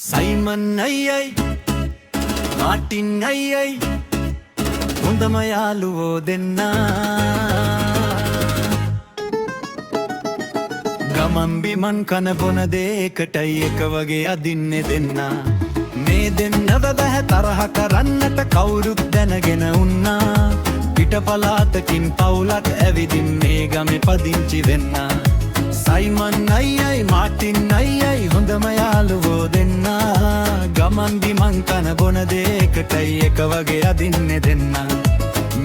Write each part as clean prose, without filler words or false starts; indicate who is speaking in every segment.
Speaker 1: Simon අයියයි Martin අයියයි හොඳම යාළුවෝ දෙන්නා ගමන් බිමන් කන බොන දෙකටයි එක වගේ අදින්නේ දෙන්නා මේ දෙන්නව බැහැ තරහ කරන්නට කවුරුත් දැනගෙන උන්නා පිට පලාතකින් පවුලක් ඇවිදින් මේ ගමේ පදිංචි වෙන්නා සයිමන් අයියයි මාටින් අයියයි හොඳම යාළුවෝ දෙන්නා ගමන් බිමන් කන බොන දෙකටයි එක වගේ අදින්නේ දෙන්නා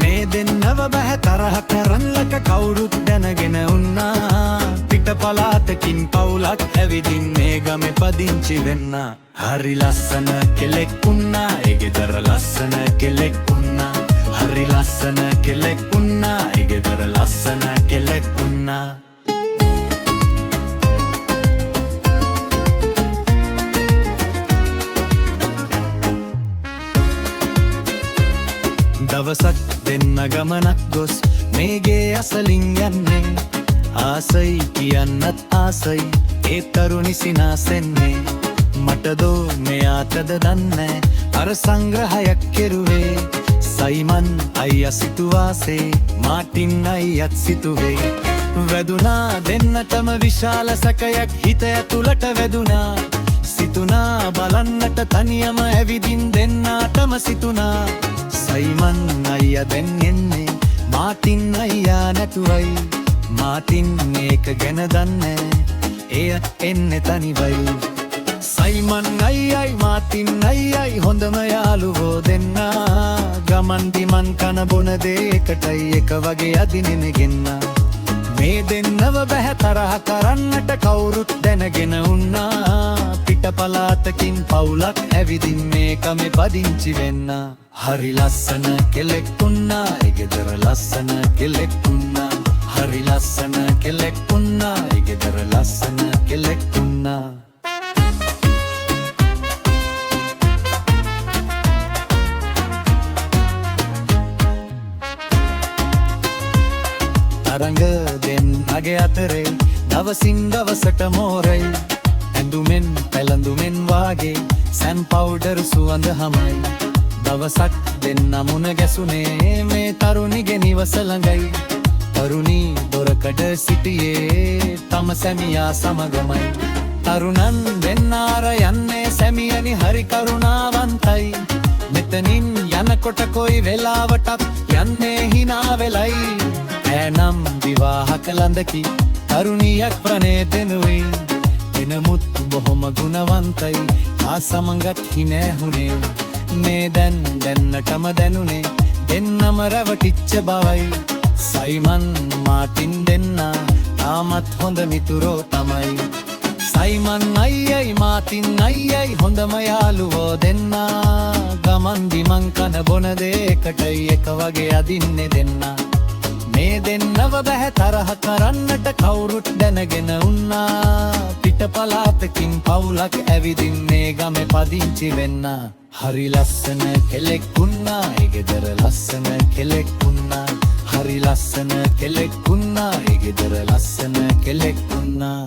Speaker 1: මේ දෙන්නව බැහැ තරහ කරන්නට කවුරුත් දැනගෙන උන්නා පිට පලාතකින් පවුලක් ඇවිදින් මේ ගමේ පදිංචි වෙන්නා හරි ලස්සන කෙලෙක් වුණා ඒ ගෙදර ලස්සන කෙලෙක් වුණා හරි ලස්සන කෙලෙක් වුණා ඒ ගෙදර ලස්සන කෙලෙක් වුණා දවසක් දෙන්න ගමනක් ගොස් මේගේ අසලින් යන්නේ ආසයි කියන්නත් ආසයි ඒ තරුණි සිනාසෙන්නේ මටදෝ මෙයාටද දන්නේ අර සංග්‍රහයක් කෙරුවේ සයිමන් අයියා සිතුවාසේ මාටින් අයියත් සිතුවේ වැදුනා දෙන්නටම විශාල සැකයක් හිත ඇතුළට වැදුනා සිතුනා බලන්නට තනියම ඇවිදින් දෙන්නාටම සිතුනා සයිමන් අයියා දැන් එන්නේ මාටින් අයියා නැතුවයි මාටින් මේක ගැන දන්නේ එය එන්නේ තනිවයි සයිමන් අයියයි මාටින් අයියයි හොඳම යාළුවෝ දෙන්නා ගමන් බිමන් කන බොන දෙකටයි එක වගේ අදිනෙන ගෙන්නා මේ දෙන්නව බැහැ තරහ කරන්නට කවුරුත් දැනගෙන උන්නා පිට පලාතකින් පවුලක් ඇවිදින් මේ කමේ පදිංචි වෙන්නා හරි ලස්සන කෙලෙක් වුණා ඒ ගෙදර ලස්සන කෙලෙක් වුණා හරි ලස්සන කෙලෙක් වුණා ඒ ගෙදර ලස්සන කෙලෙක් වුණා තරංග දෙන්නගේ අතරේ දවසින් දවසට මෝරයි ඇඳුමෙන් පැළඳුමෙන් වාගේ සැන් පවුඩර් සුවඳ හමයි දවසක් දෙන්න මුණ ගැසුනේ මේ තරුණිගේ නිවස ළඟයි තරුණී දොරකඩ සිටියේ තම සැමියා සමගමයි තරුණන් දෙන්නාර යන්නේ සැමියනි හරි කරුණාවන්තයි මෙතනින් යනකොට කොයි වෙලාවටත් යන්නේ හිනා වෙලයි ඈනම් විවාහක ලඳකි තරුණියක් ප්‍රණය දෙනුයි එනමුත් බොහොම ගුණවන්තයි ආ සමගත් හිනැහුනේ මේ දැන්නටම දැනුනේ දෙන්නම රැවටිච්ච බවයි සයිමන් මාටින් දෙන්නා තාමත් හොඳ මිතුරෝ තමයි සයිමන් අයියයි මාටින් අයියයි හොඳම යාළුවෝ දෙන්නා ගමන් බිමන් කන බොන දෙකටයි එක වගේ අදින්නේ දෙන්නා මේ දෙන්නව බැහැ තරහ කරන්නට කවුරුත් දැනගෙන උන්නා පිට පලාතකින් පවුලක් ඇවිදින් මේ ගමේ පදිංචි වෙන්නා හරි ලස්සන කෙලෙක් වුණා ඒ ගෙදර ලස්සන කෙලෙක් වුණා හරි ලස්සන කෙලෙක් වුණා ඒ ගෙදර ලස්සන කෙලෙක් වුණා